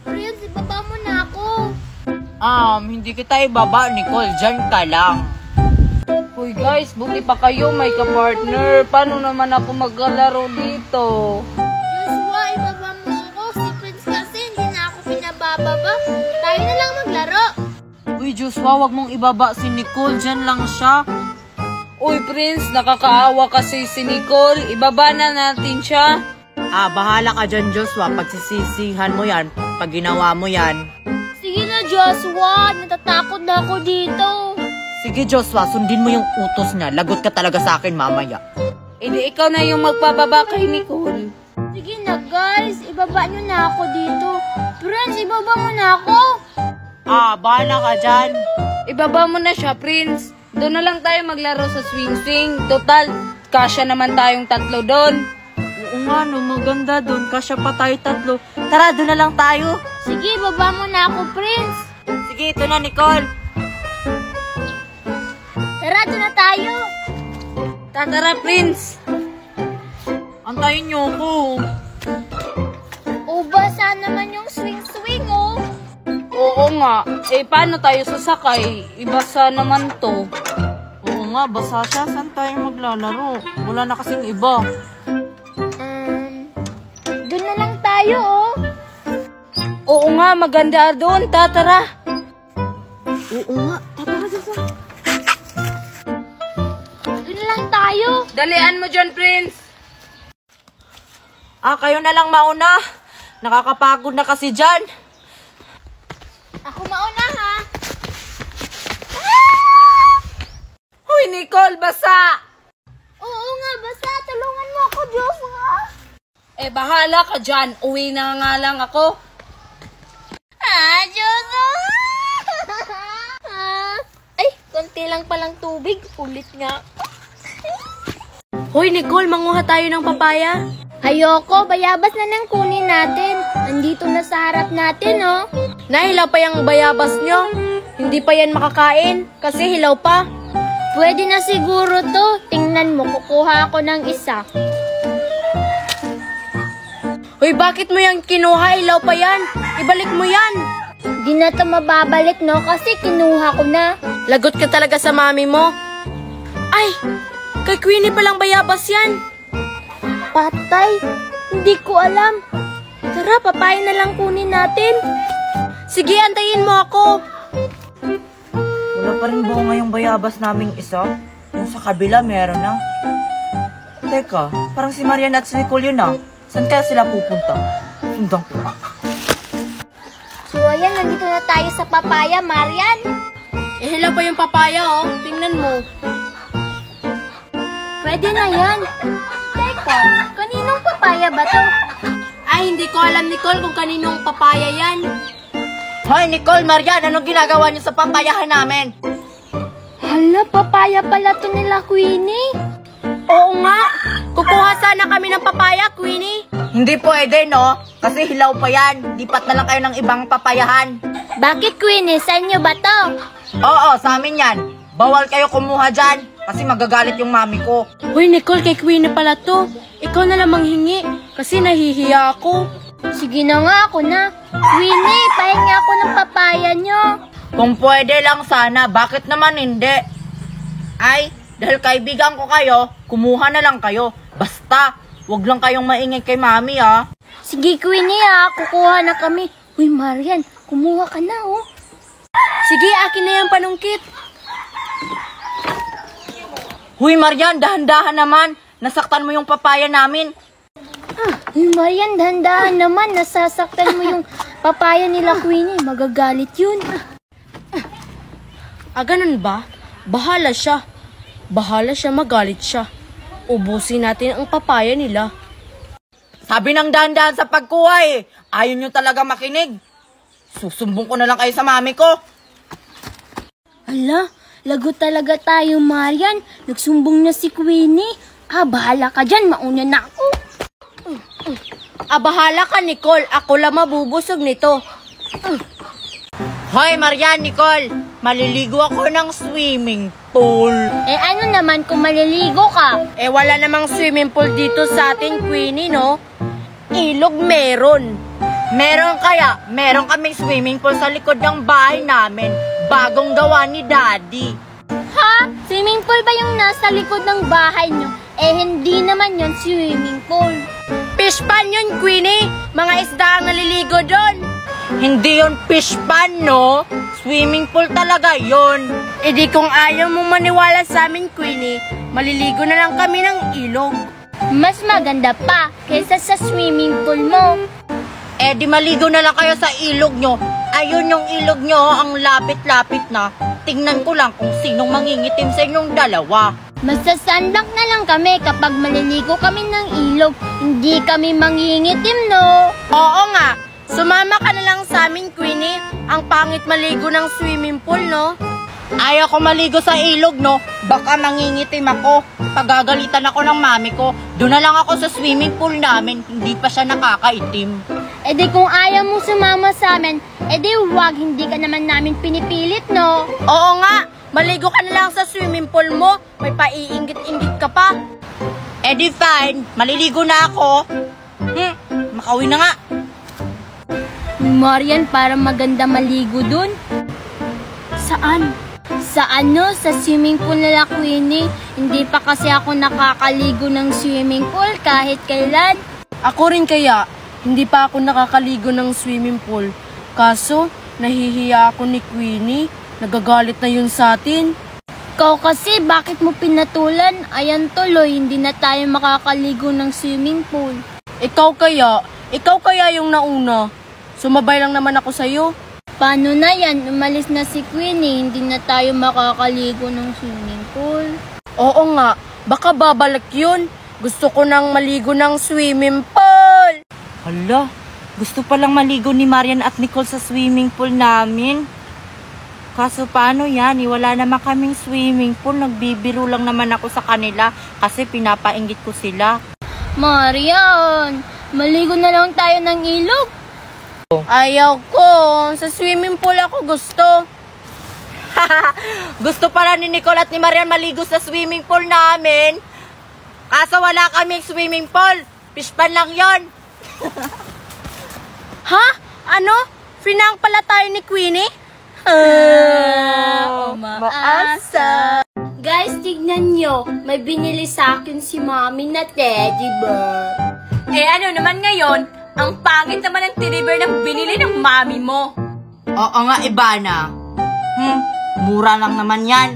Prince, ibaba mo na ako. Hindi kita ibaba, Nicole. Diyan ka lang. Uy guys, buti pa kayo may ka-partner. Paano naman ako maglalaro dito? Joshua, ibaba mo ako. Si Prince kasi hindi na ako pinabababa. Tayo na lang maglaro. Uy Joshua, wag mong ibaba si Nicole. Diyan lang siya. Uy Prince, nakakaawa kasi si Nicole. Ibaba na natin siya. Bahala ka dyan Joshua. Pagsisisihan mo yan. Pag ginawa mo yan. Sige na Joshua, natatakot na ako dito. Sige Joshua, sundin mo yung utos niya. Lagot ka talaga sa akin mamaya. Di ikaw na yung magpababa kay Nicole. Sige na guys, ibaba nyo na ako dito. Prince, ibaba mo na ako. Bahala ka dyan. Ibaba mo na siya, Prince. Doon na lang tayo maglaro sa swing-swing. Total, kasya naman tayong tatlo doon. Oo nga no, maganda doon. Kasya pa tayo tatlo. Tara, doon na lang tayo. Sige, baba mo na ako, Prince. Sige, ito na Nicole. Tara, doon na tayo. Tara, Prince. Antayin niyo ako. Basa naman yung swing-swing, oh. Oo nga. Paano tayo sasakay? Ibasa naman to. Oo nga, basa siya. Saan tayo maglalaro? Wala na kasing iba. Doon na lang tayo, oh. Oo nga, maganda doon. Tara. Oo nga, tara. Doon na lang tayo. Dalian mo dyan, Prince. Kayo na lang mauna. Nakakapagod na kasi dyan. Ako mauna, ha? Hoy, Nicole, basa! Oo nga, basta. Tulungan mo ako, Joshua. Bahala ka dyan. Uwi na nga lang ako. Joshua! Ay, konti lang palang tubig. Ulit nga. Hoy, Nicole, manguha tayo ng papaya. Ayoko, bayabas na nang kunin natin. Nandito na sa harap natin, oh. Nahilaw pa yung bayabas nyo. Hindi pa yan makakain kasi hilaw pa. Pwede na siguro to. Tingnan mo, kukuha ako ng isa. Hoy, bakit mo yung kinuha? Hilaw pa yan. Ibalik mo yan. Di na to mababalik, no? Kasi kinuha ko na. Lagot ka talaga sa mami mo. Ay, kay Queenie palang bayabas yan. Patay. Hindi ko alam. Tara, papaya na lang kunin natin. Sige, antayin mo ako. Wala pa rin bunga yung bayabas naming isa. Yung sa kabila meron na. Teka, parang si Marian at si Nicole yun ah. Saan kaya sila pupunta? Sundan ko. So, ayan, nandito na tayo sa papaya, Marian. Hilaw pa yung papaya, oh. Tingnan mo. Pwede na yan. Teka, kaninong papaya ba to? Ay, hindi ko alam, Nicole, kung kaninong papaya yan. Hoy, Nicole, Marian, anong ginagawa niyo sa papayahan namin? Hala, papaya pala to nila, Queenie. Oo nga. Kukuha sana kami ng papaya, Queenie. Hindi pwede, no? Kasi hilaw pa yan. Lipat na lang kayo ng ibang papayahan. Bakit, Queenie? Sa inyo ba to? Oo, sa amin yan. Bawal kayo kumuha dyan. Kasi magagalit yung mami ko. Hoy, Nicole, kay Queenie pala to. Ikaw na lang manghingi. Kasi nahihiya ako. Sige na nga, ako na. Queenie, pahinga ako ng papaya nyo. Kung pwede lang sana, bakit naman hindi? Ay, dahil kaibigan ko kayo, kumuha na lang kayo. Basta, wag lang kayong maingay kay mami, ha? Sige, Queenie, ha. Kukuha na kami. Uy, Marian, kumuha ka na, oh. Sige, akin na yung panungkit. Huy, Marian, dahan-dahan naman. Nasaktan mo yung papaya namin. Uy, Marian, dahan-dahan naman. Nasasaktan mo yung papaya nila, Queenie. Magagalit yun. Ganun ba? Bahala siya. Bahala siya, magalit siya. Ubusin natin ang papaya nila. Sabi ng dahan-dahan sa pagkuha eh. Ayaw nyo talaga makinig. Susumbong ko na lang kayo sa mami ko. Ala, lagot talaga tayo, Marian. Nagsumbong na si Queenie. Bahala ka dyan. Mauna na ako. Bahala ka, Nicole. Ako lang mabubusog nito. Hoy, Marian, Nicole. Maliligo ako ng swimming pool. Ano naman kung maliligo ka? Wala namang swimming pool dito sa ating Queenie, no? Ilog meron. Meron kaming swimming pool sa likod ng bahay namin. Bagong gawa ni Daddy. Ha? Swimming pool ba yung nasa likod ng bahay nyo? Eh, hindi naman yon swimming pool. Fish pan yun, Queenie. Mga isda ang naliligo doon. Hindi yon fish pan, no? Swimming pool talaga yon. E di kung ayaw mo maniwala sa amin, Queenie, maliligo na lang kami ng ilog. Mas maganda pa kaysa sa swimming pool mo. Eh di maligo na lang kayo sa ilog nyo. Ayun yung ilog nyo, ang lapit-lapit na. Tingnan ko lang kung sinong mangingitim sa inyong dalawa. Masasandak na lang kami kapag maliligo kami ng ilog. Hindi kami mangingitim, no? Oo nga, sumama ka na lang sa amin, Queenie. Ang pangit maligo ng swimming pool, no? Ayaw ko maligo sa ilog, no? Baka mangingitim ako. Pagagalitan ako ng mami ko. Doon na lang ako sa swimming pool namin. Hindi pa siya nakakaitim. E di kung ayaw mong sumama sa amin, e di wag, hindi ka naman namin pinipilit, no? Oo nga, maligo ka na lang sa swimming pool mo. May paiinggit-inggit ka pa. Eh di fine, maliligo na ako. Makauwi na nga. Marian, para maganda maligo dun. Saan? Sa ano? Sa swimming pool nila, Queenie. Hindi pa kasi ako nakakaligo ng swimming pool kahit kailan. Ako rin kaya, hindi pa ako nakakaligo ng swimming pool. Kaso, nahihiya ako ni Queenie. Nagagalit na yun sa atin. Ikaw kasi, bakit mo pinatulan? Ayan tuloy, hindi na tayo makakaligo ng swimming pool. Ikaw kaya yung nauna. Sumabay lang naman ako sa'yo. Paano na yan? Umalis na si Queenie, hindi na tayo makakaligo ng swimming pool. Oo nga, baka babalik yun. Gusto ko nang maligo ng swimming pool. Hala, gusto palang maligo ni Marian at Nicole sa swimming pool namin. Kaso paano yan? Wala naman kaming swimming pool. Nagbibiro lang naman ako sa kanila kasi pinapainggit ko sila. Marian, maligo na lang tayo ng ilog. Ayaw ko. Sa swimming pool ako gusto. Gusto pala ni Nicole at ni Marian maligo sa swimming pool namin. Kaso wala kaming swimming pool. Fish pan lang yon. Ha? Ano? Finang pala tayo ni Queenie? Umaasa. Guys, tignan nyo. May binili sa akin si Mommy na teddy bear. Eh ano naman ngayon? Ang pangit naman ng teddy bear na binili ng mami mo. Oo nga, Ivana. Mura lang naman yan.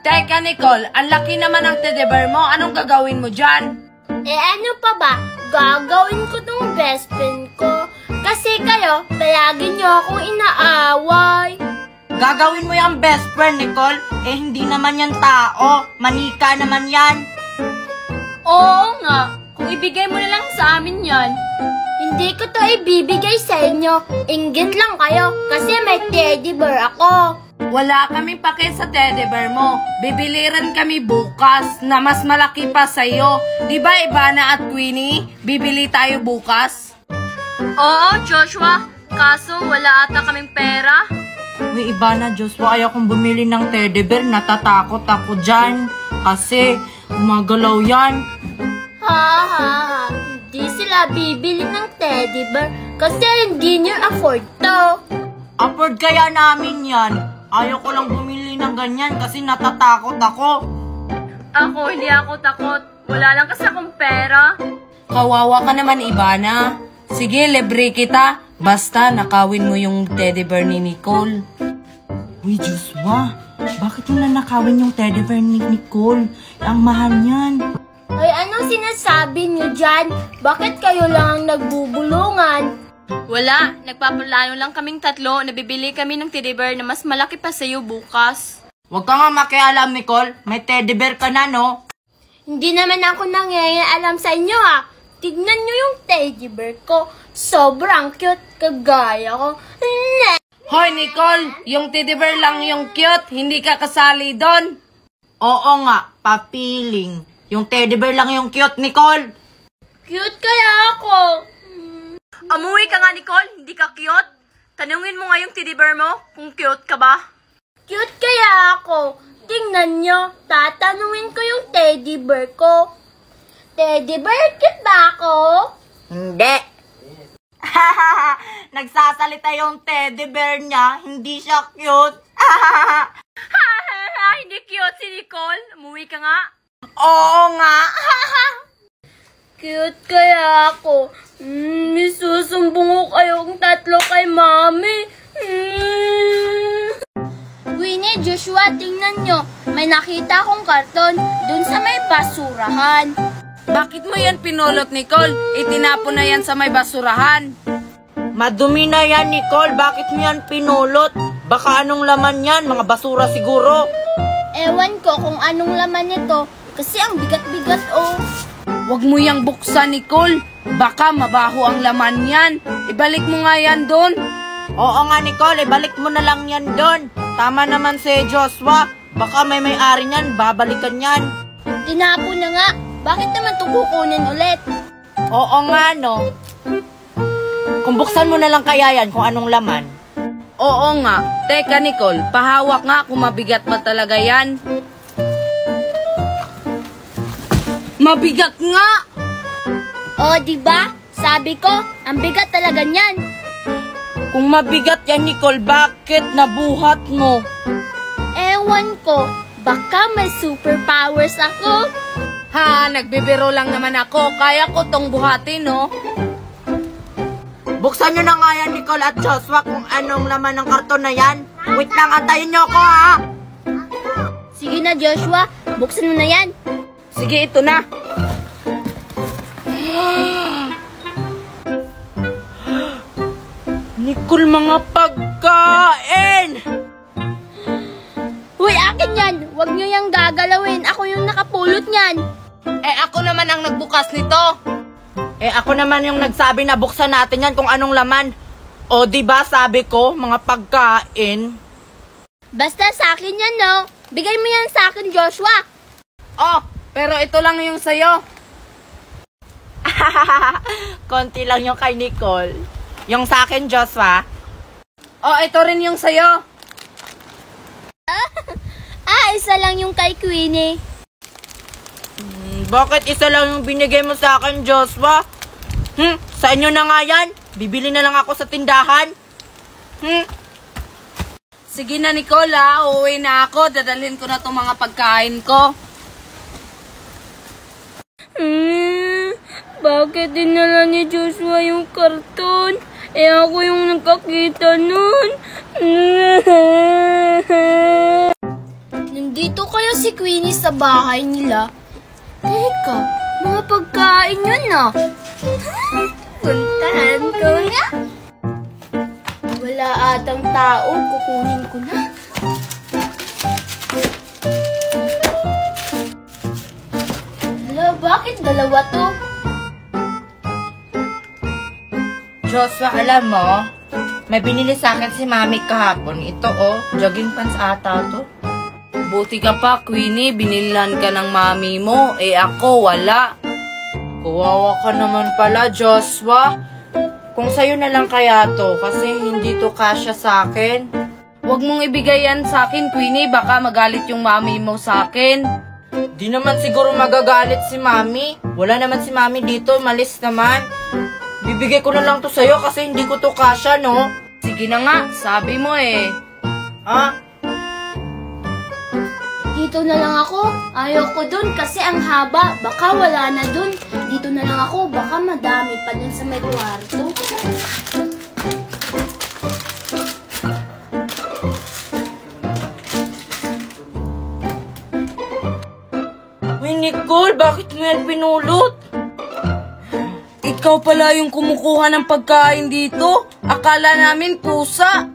Teka, Nicole, ang laki naman ng teddy bear mo. Anong gagawin mo dyan? Eh ano pa ba? Gagawin ko tong best friend ko. Kasi kayo, palagi nyo akong inaaway. Gagawin mo yung best friend, Nicole. Eh, hindi naman yan tao. Manika naman yan. Oo nga. Kung ibigay mo na lang sa amin yan. Hindi ko to ibibigay sa inyo. Inggit lang kayo kasi may teddy bear ako. Wala kami pake sa teddy bear mo. Bibili rin kami bukas na mas malaki pa sa'yo. Diba, Ivana at Queenie? Bibili tayo bukas? Oo, Joshua. Kaso wala ata kaming pera. Uy, Ivana, Joshua, ayaw kong bumili ng teddy bear. Natatakot ako dyan. Kasi, umagalaw yan. Ha. Hindi sila bibili ng teddy bear kasi hindi nyo afford to. Afford kaya namin yan. Ayaw ko lang bumili ng ganyan kasi natatakot ako. Ako, hindi ako takot. Wala lang kasi akong pera. Kawawa ka naman, Ivana. Sige, libre kita. Basta nakawin mo yung teddy bear ni Nicole. Uy, Joshua, bakit mo nanakawin yung teddy bear ni Nicole? Ang mahal niyan. Ay, anong sinasabi nyo dyan? Bakit kayo lang ang nagbubulungan? Wala, nagpaplano lang kaming tatlo na bibili kami ng teddy bear na mas malaki pa sa'yo bukas. Huwag ka nga makialam, Nicole. May teddy bear ka na, no? Hindi naman ako nangyayaalam sa inyo ha. Tignan nyo yung teddy bear ko. Sobrang cute, kagaya ko. Hoy, Nicole! Yung teddy bear lang yung cute, hindi ka kasali doon. Oo nga, papiling. Yung teddy bear lang yung cute, Nicole. Cute kaya ako. Amuwi ka nga, Nicole. Hindi ka cute. Tanungin mo nga yung teddy bear mo kung cute ka ba. Cute kaya ako. Tingnan nyo, tatanungin ko yung teddy bear ko. Teddy bear, cute ba ako? Hindi. Nagsasalita yung teddy bear niya, hindi siya cute. Hindi cute si Nicole. Umuwi ka nga. Oo nga. Cute kaya ako. May susumbong ko kayong tatlo kay Mami. Winnie, Joshua, tingnan nyo. May nakita akong karton dun sa may basurahan. Bakit mo yan pinulot, Nicole? Itinapon na yan sa may basurahan. Madumi na yan, Nicole. Bakit mo yan pinulot? Baka anong laman yan? Mga basura siguro. Ewan ko kung anong laman nito. Kasi ang bigat-bigat, oh. Huwag mo yang buksan, Nicole. Baka mabaho ang laman yan. Ibalik mo nga yan doon. Oo nga, Nicole. Ibalik mo na lang yan doon. Tama naman si Joshua. Baka may-ari niyan. Babalikan yan. Tinapon na nga. Bakit naman ito kukunin ulit? Oo nga, no. Kung buksan mo na lang kaya yan kung anong laman. Oo nga. Teka, Nicole. Pahawak nga kung mabigat ba talaga yan. Mabigat nga! O, diba? Sabi ko, ang bigat talaga niyan. Kung mabigat yan, Nicole, bakit nabuhat mo? Ewan ko, baka may superpowers ako. Ha, nagbibiro lang naman ako. Kaya ko tong buhatin, no? Buksan nyo na nga yan, Nicole at Joshua, kung anong laman ng karton na yan. Wait lang, antayin nyo ako, ha? Sige na, Joshua. Buksan mo na yan. Sige, ito na. Nicole, mga pagkain! Uy, akin yan. Huwag nyo yung gagalawin. Ako yung nakapulot niyan. Ako naman ang nagbukas nito. Ako naman yung nagsabi na buksan natin yan kung anong laman. O, diba sabi ko, mga pagkain? Basta sa akin yan, no? Bigay mo yan sa akin, Joshua. Oh, pero ito lang yung sayo. Konti lang yung kay Nicole. Yung sa akin, Joshua. Oh, ito rin yung sayo. Isa lang yung kay Queenie. Bakit isa lang yung binigay mo sa akin, Joshua? Sa inyo na nga yan. Bibili na lang ako sa tindahan. Sige na, Nicole, ha? Uuwi na ako. Dadalhin ko na itong mga pagkain ko. Bakit dinala ni Joshua yung karton? Ako yung nakakita nun. Nandito kaya si Queenie sa bahay nila? Teka, mga pagkain yun na. Puntahan ko nga. Wala atang tao, kukunin ko na. Hala, bakit dalawa to? Joshua, alam mo, may binili sa akin si Mami kahapon. Ito, jogging pants ata to. Buti ka pa, Queenie. Binilan ka ng mami mo. Ako, wala. Kawawa ka naman pala, Joshua. Kung sa'yo na lang kaya to, kasi hindi to kasya sa akin. Huwag mong ibigay yan sa akin, Queenie. Baka magalit yung mami mo sa akin. Di naman siguro magagalit si Mami. Wala naman si Mami dito, malis naman. Bibigay ko na lang to sa'yo kasi hindi ko to kasya, no? Sige na nga, sabi mo eh. Dito na lang ako. Ayoko dun kasi ang haba. Baka wala na dun. Dito na lang ako. Baka madami pa dun sa may kwarto. Uy, Nicole, bakit mo yan pinulot? Ikaw pala yung kumukuha ng pagkain dito. Akala namin pusa.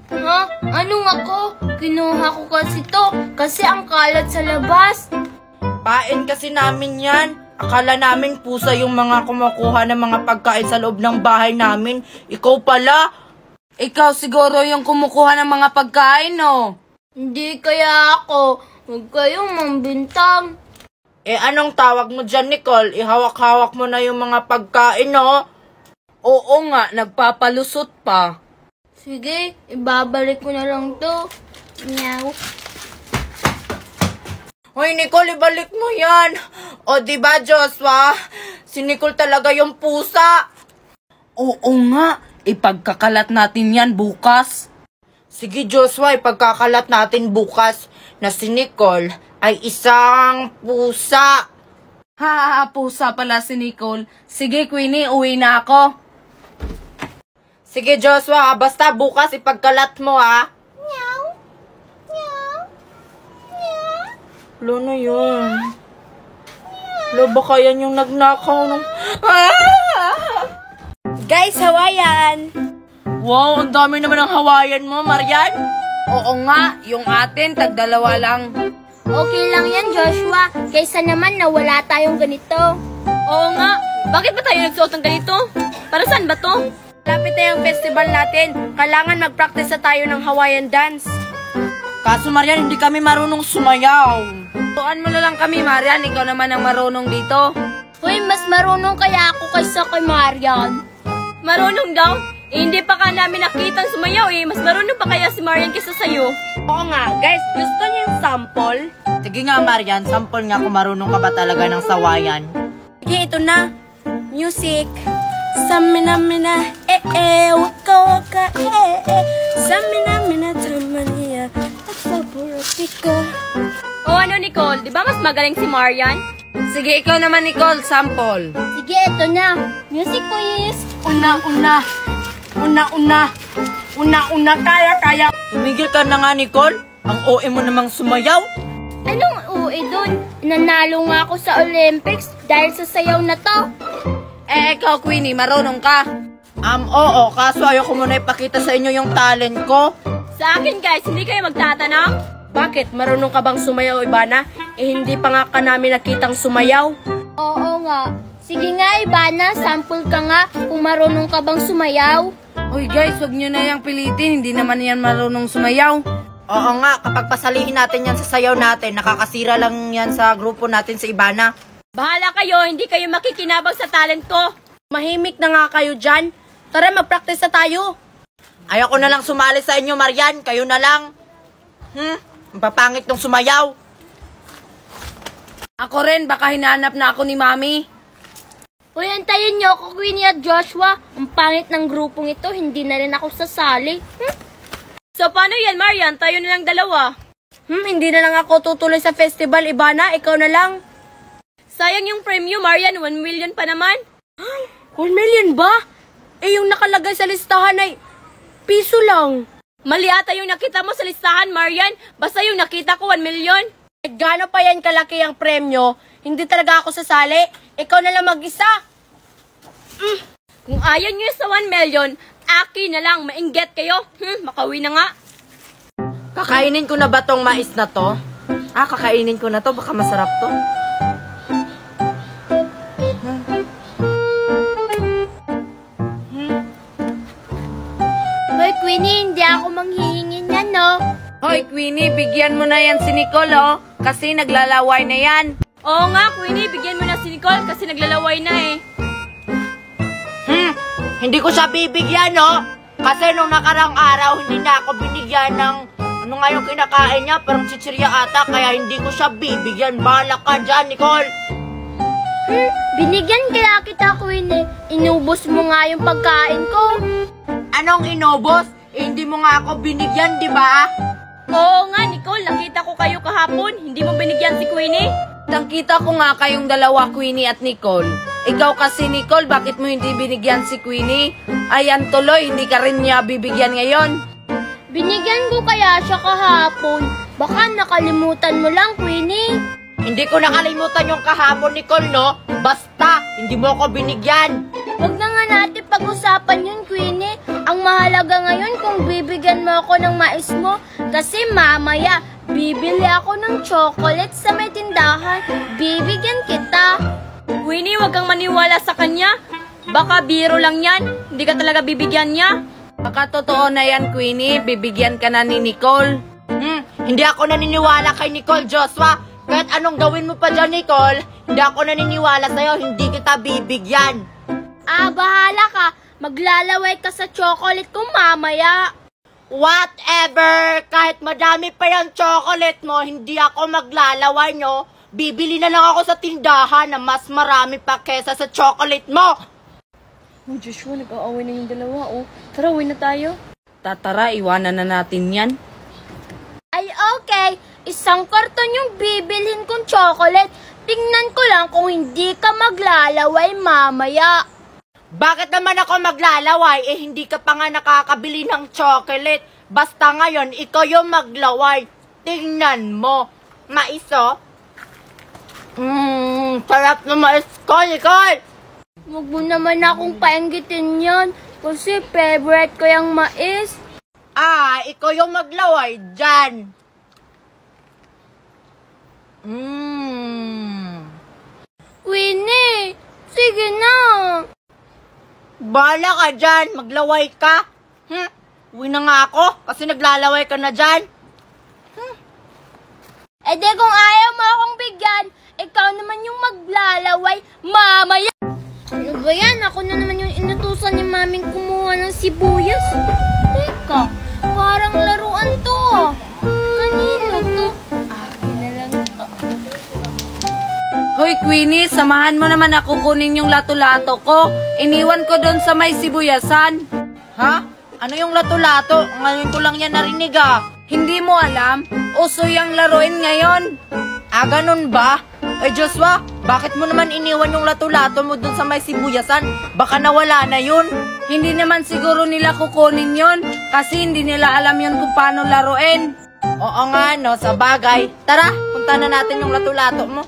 Ha? Anong ako? Kinuha ko kasi to. Kasi ang kalat sa labas. Pain kasi namin yan. Akala namin pusa yung mga kumukuha ng mga pagkain sa loob ng bahay namin. Ikaw pala. Ikaw siguro yung kumukuha ng mga pagkain, no? Hindi kaya ako. Huwag kayong mambintang. Anong tawag mo dyan, Nicole? Ihawak-hawak mo na yung mga pagkain, no? Oo nga, nagpapalusot pa. Sige, ibabalik ko na lang to. Meow. Hoy, Nicole, ibalik mo yan. O, diba, Joshua? Si Nicole talaga yung pusa. Oo nga, ipagkakalat natin yan bukas. Sige Joshua, ipagkakalat natin bukas na si Nicole ay isang pusa. Ha, pusa pala si Nicole. Sige, Queenie, uwi na ako. Sige Joshua, basta bukas ipagkalat mo ha. Ano yun? Baka yan yung nagnakaw ng... Guys, Hawaiian! Wow, ang dami naman ng Hawaiian mo, Marian. Oo nga, yung atin, tagdalawa lang. Okay lang yan, Joshua. Kaysa naman na wala tayong ganito. Oo nga, bakit ba tayo nagsuot ng ganito? Para saan ba to? Lapit na yung festival natin. Kailangan mag-practice na tayo ng Hawaiian dance. Kaso Marian, hindi kami marunong sumayaw. Tuan mo na lang kami, Marian. Ikaw naman ang marunong dito. Hoy, mas marunong kaya ako kaysa kay Marian. Marunong daw? Hindi pa ka namin nakitang sumayaw eh. Mas marunong pa kaya si Marian kaysa sa'yo. Oo nga, guys. Gusto niyo yung sample? Sige nga Marian, sample nga kung marunong ka ba talaga ng sawayan. Sige, ito na. Music. Samina-mina, waka waka, Samina-mina, tamania, at saburatika. O ano Nicole, di ba mas magaling si Marian? Sige, ikaw naman, Nicole, sample. Sige, ito na. Music please. Una-una. Una-una, kaya. Tumigil ka na nga Nicole, ang OA mo namang sumayaw. Anong uwi dun? Nanalo nga ako sa Olympics dahil sa sayaw na to. Ikaw, Queenie, marunong ka. Oo, kaso ayoko muna ipakita sa inyo yung talent ko. Sa akin guys, hindi kayo magtatanong? Bakit? Marunong ka bang sumayaw, Ivana? Hindi pa nga ka namin nakitang sumayaw. Oo nga. Sige nga, Ivana, sample ka nga kung marunong ka bang sumayaw. Uy guys, wag nyo na yung pilitin. Hindi naman yan marunong sumayaw. Oo nga, kapag pasalihin natin yan sa sayaw natin, nakakasira lang yan sa grupo natin sa Ivana. Bahala kayo, hindi kayo makikinabang sa talent ko. Mahimik na nga kayo dyan. Tara, mag-practice na tayo. Ayoko na lang sumali sa inyo, Marian. Kayo na lang. Ang papangit nung sumayaw. Ako rin, baka hinanap na ako ni Mami. Uy, antayin niyo ako, Queenie at Joshua. Ang pangit ng grupong ito, hindi na rin ako sasali. So paano yan Marian? Tayo na lang dalawa. Hindi na lang ako tutuloy sa festival, Ivana. Ikaw na lang. Sayang yung premium Marian, 1 million pa naman. 1 million ba? Yung nakalagay sa listahan ay piso lang. Mali ata yung nakita mo sa listahan Marian. Basta yung nakita ko 1 million. Gaano pa yan kalaki ang premyo? Hindi talaga ako sasali. Ikaw na lang mag-isa. Kung ayaw nyo sa 1 million, akin na lang, mainggit kayo. Makauwi na nga. Kakainin ko na ba tong mais na to? Kakainin ko na to. Baka masarap to. Hoy, Queenie, hindi ako manghihingin yan, no? Hoy, Queenie, bigyan mo na yan si Nicole, oh. Kasi naglalaway na yan. Oo nga, Queenie, bigyan mo na si Nicole kasi naglalaway na eh. Hindi ko siya bibigyan, no? Kasi nung nakarang araw, hindi na ako binigyan ng ano nga yung kinakain niya, parang chichirya ata, kaya hindi ko siya bibigyan. Bahala ka dyan, Nicole. Binigyan kaya kita, Queenie. Inubos mo nga yung pagkain ko. Anong inubos? Hindi mo nga ako binigyan, di ba? Oo nga, Nicole, nakita ko kayo kahapon. Hindi mo binigyan si Queenie. Nakita ko nga kayong dalawa, Queenie at Nicole. Ikaw kasi, Nicole, bakit mo hindi binigyan si Queenie? Ayan tuloy, hindi ka rin niya bibigyan ngayon. Binigyan ko kaya siya kahapon. Baka nakalimutan mo lang, Queenie. Hindi ko nakalimutan yung kahapon, Nicole, no? Basta, hindi mo ako binigyan. Huwag na nga natin pag-usapan yun, Queenie. Ang mahalaga ngayon kung bibigyan mo ako ng mais mo. Kasi mamaya, bibili ako ng chocolate sa may tindahan. Bibigyan kita. Queenie, huwag kang maniwala sa kanya. Baka biro lang yan. Hindi ka talaga bibigyan niya. Baka totoo na yan, Queenie. Bibigyan ka na ni Nicole. Hindi ako naniniwala kay Nicole, Joshua. Kahit anong gawin mo pa dyan, Nicole, hindi ako naniniwala sa'yo. Hindi kita bibigyan. Bahala ka. Maglalaway ka sa chocolate ko mamaya. Whatever! Kahit madami pa yung chocolate mo, hindi ako maglalaway, no? Bibili na lang ako sa tindahan na mas marami pa kesa sa chocolate mo. Oh, Joshua, nag-aaway na yung dalawa, oh. Tara, uwi na tayo. Tatara, iwanan na natin yan. Ay, okay. Isang karton yung bibilhin kong chocolate. Tingnan ko lang kung hindi ka maglalaway mamaya. Bakit naman ako maglalaway? Eh, hindi ka pa nga nakakabili ng chocolate. Basta ngayon, ikaw yung maglaway. Tingnan mo. Maiso? Sarap na mais ko, Nicole. Huwag mo naman akong painggitin yan. Kasi favorite ko yung mais. Ah, ikaw yung maglaway dyan. Winnie, sige na. Bahala ka dyan. Maglaway ka. Uwi na nga ako kasi naglalaway ka na dyan. Eh di kung ayaw mo akong bigyan, ikaw naman yung maglalaway mamaya. Ano ba yan? Ako na naman yung inutusan ni maming kumuha ng sibuyas. Teka, parang laruan to. Kanino to? Akin na lang to. Hoy, Queenie, samahan mo naman ako kunin yung lato-lato ko. Iniwan ko doon sa may sibuyasan. Ha? Ano yung lato-lato? Ngayon ko lang yan narinig Hindi mo alam? Uso yung laruin ngayon. Ganun ba? Eh, Joshua, bakit mo naman iniwan yung lato-lato mo dun sa may sibuyasan? Baka nawala na yun. Hindi naman siguro nila kukunin yon kasi hindi nila alam yon kung paano laruin. Oo nga, no, sa bagay. Tara, punta na natin yung lato-lato mo.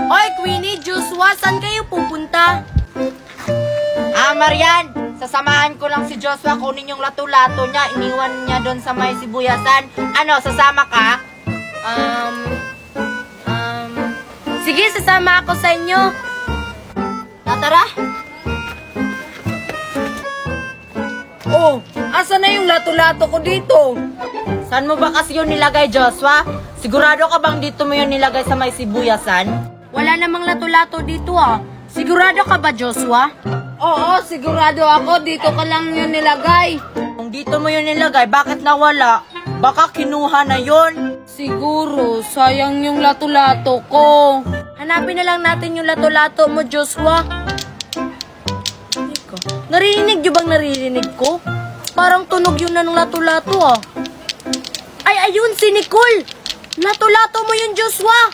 Hoy, Queenie, Joshua, saan kayo pupunta? Marian, sasamahan ko lang si Joshua kunin yung lato-lato niya. Iniwan niya doon sa may sibuyasan. Ano, sasama ka? Sige, sasama ako sa inyo. Tara. Oh, asa na yung lato-lato ko dito? Saan mo ba kasi yun nilagay, Joshua? Sigurado ka bang dito mo yun nilagay sa may sibuyasan? Wala namang lato-lato dito Sigurado ka ba, Joshua? Oo, sigurado ako. Dito ka lang yun nilagay. Kung dito mo yun nilagay, bakit nawala? Baka kinuha na yun. Siguro, sayang yung lato-lato ko. Hanapin na lang natin yung lato-lato mo, Joshua. Narinig niyo bang naririnig ko? Parang tunog yun na ng lato-lato Ay, ayun si Nicole! Lato-lato mo yun, Joshua!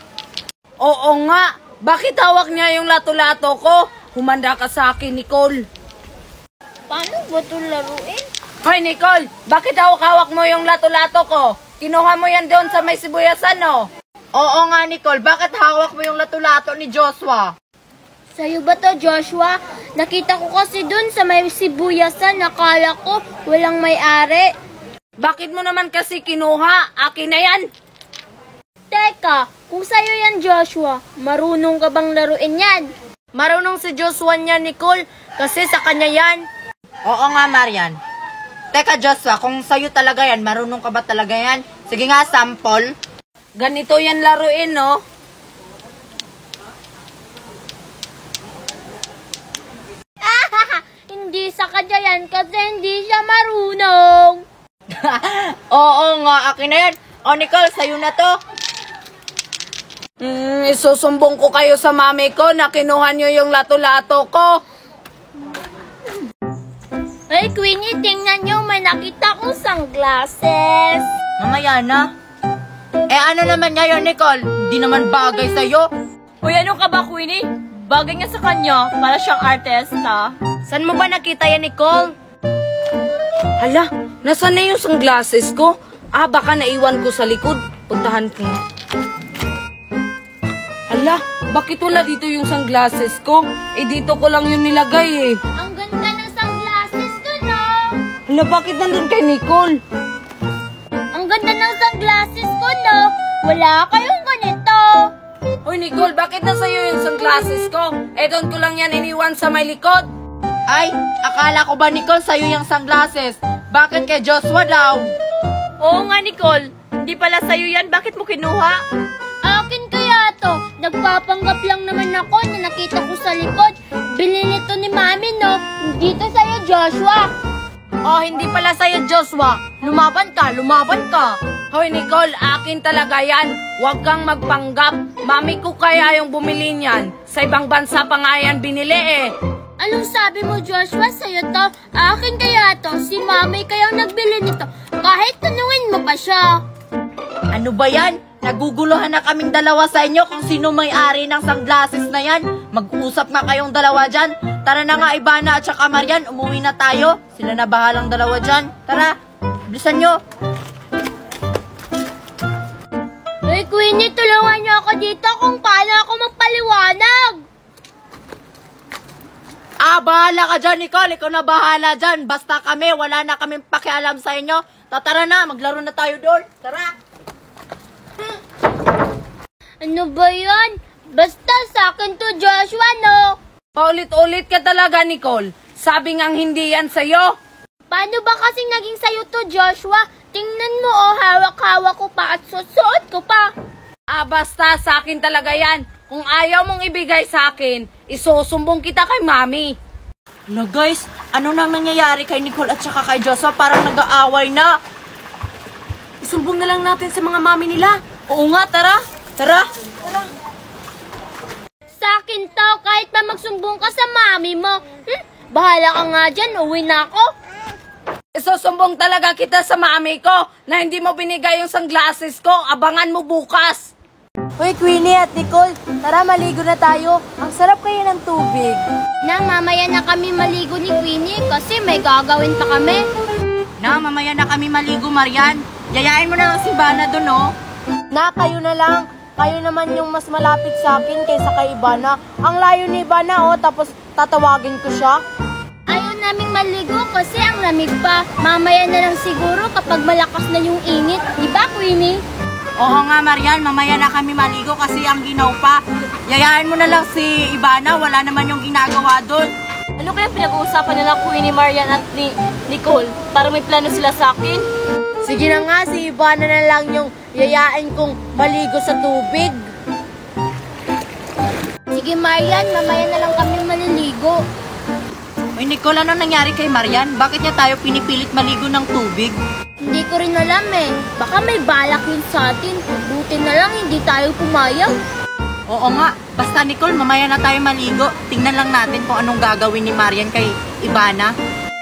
Oo nga. Bakit hawak niya yung lato-lato ko? Humanda ka sa akin, Nicole. Paano ba ito laruin? Hoy, Nicole! Bakit hawak mo yung lato-lato ko? Kinuha mo yan doon sa may sibuyasan, no? Oo nga, Nicole. Bakit hawak mo yung lato-lato ni Joshua? Sa'yo ba to, Joshua? Nakita ko kasi dun sa may sibuyasan. Nakala ko walang may-ari. Bakit mo naman kasi kinuha? Akin na yan. Teka, kung sa'yo yan, Joshua, marunong ka bang laruin yan? Marunong si Joshua niya, Nicole. Kasi sa kanya yan. Oo nga, Marian. Teka, Joshua, kung sa'yo talaga yan, marunong ka ba talaga yan? Sige nga, sample. Ganito yan laruin, no? Hindi sa kanya yan kasi hindi siya marunong. Oo nga, akin na yan. O, Nicole, sa'yo na to. Isusumbong ko kayo sa mami ko na kinuha niyo yung lato-lato ko. Hey, Queenie, tingnan nyo, may nakita kong sunglasses. Mamaya na. Ano naman niya yun, Nicole? Hindi naman bagay sa'yo. Uy, ano ka ba, Queenie? Bagay nga sa kanya, para siyang artista. Saan mo ba nakita yan, Nicole? Hala, nasaan na yung sunglasses ko? Baka naiwan ko sa likod. Puntahan ko. Hala, bakit wala dito yung sunglasses ko? Dito ko lang yung nilagay Ang ganda ng sunglasses ko, no? Hala, bakit nandun kay Nicole? Ang ganda ng sunglasses ko, no? Wala kayong ganito. Hoy, Nicole, bakit nasa iyo yung sunglasses ko? Doon ko lang yan iniwan sa may likod. Ay, akala ko ba, Nicole, sa'yo yung sunglasses? Bakit kay Joshua daw? Oo nga, Nicole. Hindi pala sa'yo yan. Bakit mo kinuha? Akin kaya to. Nagpapanggap lang naman ako na nakita ko sa likod. Binili nito ni Mami, no? Hindi to sa'yo, Joshua. Hindi pala sa'yo, Joshua. Lumaban ka, lumaban ka. Hoy, Nicole, akin talaga yan. Huwag kang magpanggap. Mami ko kaya yung bumili niyan. Sa ibang bansa pa nga yan binili eh. Anong sabi mo, Joshua? Sa'yo to? Akin kaya to? Si Mami kaya nagbili nito. Kahit tanungin mo pa siya. Ano ba yan? Naguguluhan na kaming dalawa sa inyo kung sino may-ari ng sunglasses na yan. Mag-usap nga kayong dalawa dyan. Tara na nga, Ivana at saka Marian, umuwi na tayo. Sila na bahalang dalawa dyan. Tara, bilisan nyo. Hey, Queenie, tulungan niyo ako dito kung paano ako magpaliwanag. Bahala ka dyan, Nicole. Ikaw na bahala dyan. Basta kami, wala na kaming pakialam sa inyo. Tara na, maglaro na tayo doon. Tara. Ano ba yan? Basta sa akin to, Joshua, no? Paulit-ulit ka talaga, Nicole. Sabi ngang hindi yan sa'yo. Paano ba kasing naging sayo to, Joshua? Tingnan mo, oh, hawak-hawak ko pa at susuot ko pa. Basta sa akin talaga yan. Kung ayaw mong ibigay sa akin, isusumbong kita kay Mami. Ano guys, ano nang nangyayari kay Nicole at saka kay Joshua? Parang nag-aaway na. Isumbong na lang natin sa mga mami nila. Oo nga, tara. Tara. Sa akin to, kahit pa magsumbong ka sa mami mo. Bahala ka nga dyan, uwi na ako. Isusumbong talaga kita sa Mami ko na hindi mo binigay yung sunglasses ko. Abangan mo bukas. Hoy, Queenie at Nicole, tara maligo na tayo. Ang sarap kaya ng tubig. Na, mamaya na kami maligo ni Queenie kasi may gagawin pa kami. Na, mamaya na kami maligo, Marian. Yayain mo na lang si Ivana doon, oh. Na, kayo na lang. Kayo naman yung mas malapit sa akin kaysa kay Ivana. Ang layo ni Ivana, oh, tapos tatawagin ko siya. Ayaw naming maligo kasi ang lamig pa. Mamaya na lang siguro kapag malakas na yung init. Diba, Queenie? Oo nga, Marian, mamaya na kami maligo kasi ang ginaw pa. Yayain mo na lang si Ivana, wala naman yung ginagawa doon. Ano kaya pinag-uusapan nila Queenie, Marian at Nicole? Para may plano sila sa akin? Sige na nga, si Ivana na lang yung yayain kong maligo sa tubig. Sige, Marian, mamaya na lang kami maliligo. Uy, Nicole, ano nangyari kay Marian? Bakit niya tayo pinipilit maligo ng tubig? Hindi ko rin alam eh. Baka may balak yun sa atin. Buti na lang hindi tayo pumayag. Oo nga, basta Nicole, mamaya na tayo maligo. Tingnan lang natin kung anong gagawin ni Marian kay Ivana.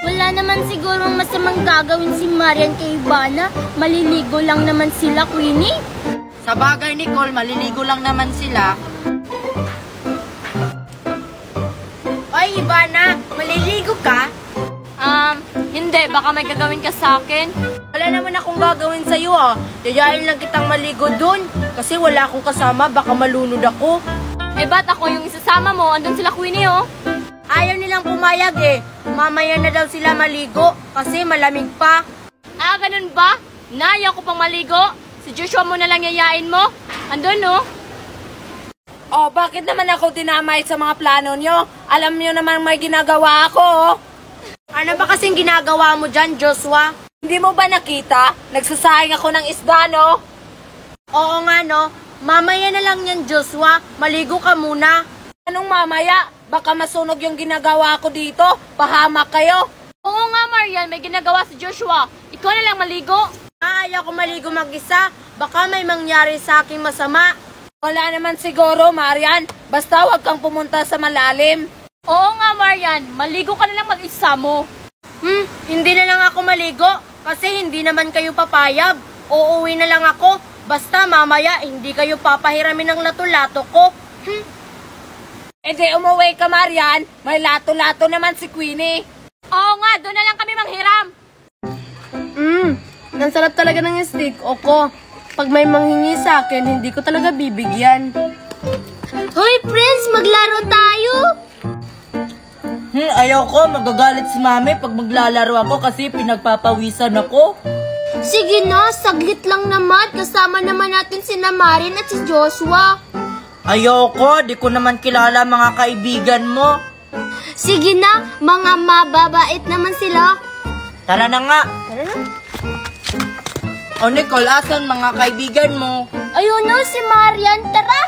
Wala naman siguro masamang gagawin si Marian kay Ivana. Maliligo lang naman sila, Queenie. Sa bagay, Nicole, maliligo lang naman sila. Oy, Ivana, maliligo ka? Hindi. Baka may gagawin ka sa akin. Wala naman akong gagawin sa'yo, ah. Yayain lang kitang maligo dun. Kasi wala akong kasama, baka malunod ako. Eh, ba't ako yung isasama mo? Andun sila, Queenie, oh. Ayaw nilang pumayag eh. Mamaya na daw sila maligo kasi malamig pa. Ganun ba? Ayaw ko pang maligo. Si Joshua mo na lang yayain mo. Andun, no? Oh, bakit naman ako dinamay sa mga plano nyo? Alam nyo naman may ginagawa ako, oh. Ano ba kasing ginagawa mo dyan, Joshua? Hindi mo ba nakita? Nagsasayang ako ng isda, no? Oo nga, no? Mamaya na lang yan, Joshua. Maligo ka muna. Anong mamaya? Baka masunog yung ginagawa ko dito. Pahamak kayo. Oo nga, Marian. May ginagawa si Joshua. Ikaw na lang maligo. Ayaw ko maligo mag-isa. Baka may mangyari sa aking masama. Wala naman siguro, Marian. Basta huwag kang pumunta sa malalim. Oo nga, Marian. Maligo ka na lang mag-isa mo. Hindi na lang ako maligo. Kasi hindi naman kayo papayag. Uuwi na lang ako. Basta mamaya, hindi kayo papahiramin ng lato-lato ko. E di umuwi ka, Marian. May lato-lato naman si Queenie. Oo nga, doon na lang kami manghiram. Ang sarap talaga ng steak, Oko. Pag may manghingi sa akin, hindi ko talaga bibigyan. Hoy, Prince, maglaro tayo! Ayoko, magagalit si mami pag maglalaro ako kasi pinagpapawisan ako. Sige na, saglit lang naman. Kasama naman natin si Marian at si Joshua. Ayoko, di ko naman kilala mga kaibigan mo. Sige na, mga mababait naman sila. Tara na nga. O Nicole, asan mga kaibigan mo? Ayun na, si Marian. Tara!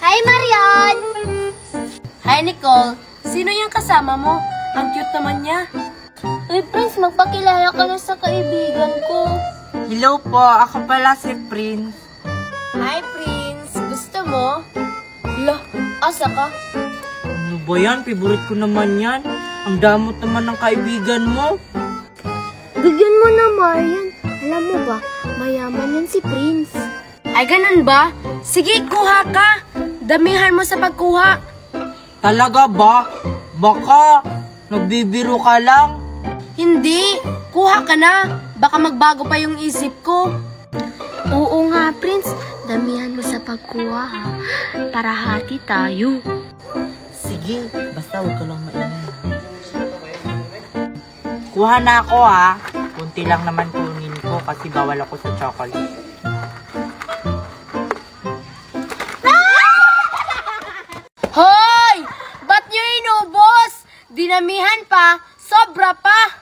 Hi, Marian! Hi, Nicole. Sino yung kasama mo? Ang cute naman niya. Uy, Prince, magpakilala ka na sa kaibigan ko. Hello po, ako pala si Prince. Hi, Prince. Gusto mo? Lah, asa ka? Ano ba yan? Favorite ko naman yan. Ang damot naman ng kaibigan mo. Bigyan mo na, Marian. Alam mo ba, mayaman yan si Prince. Ay, ganun ba? Sige, kuha ka. Damihan mo sa pagkuha. Talaga ba? Baka nagbibiro ka lang. Hindi, kuha ka na. Baka magbago pa yung isip ko. Oo nga, Prince. Damihan mo sa pagkuha, ha? Para hati tayo. Sige, basta huwag ka lang maingat. Kuha na ako ha. Kunti lang naman kunin ko kasi bawal ako sa chocolate. Hoy! Ba't nyo inubos? Dinamihan pa, sobra pa.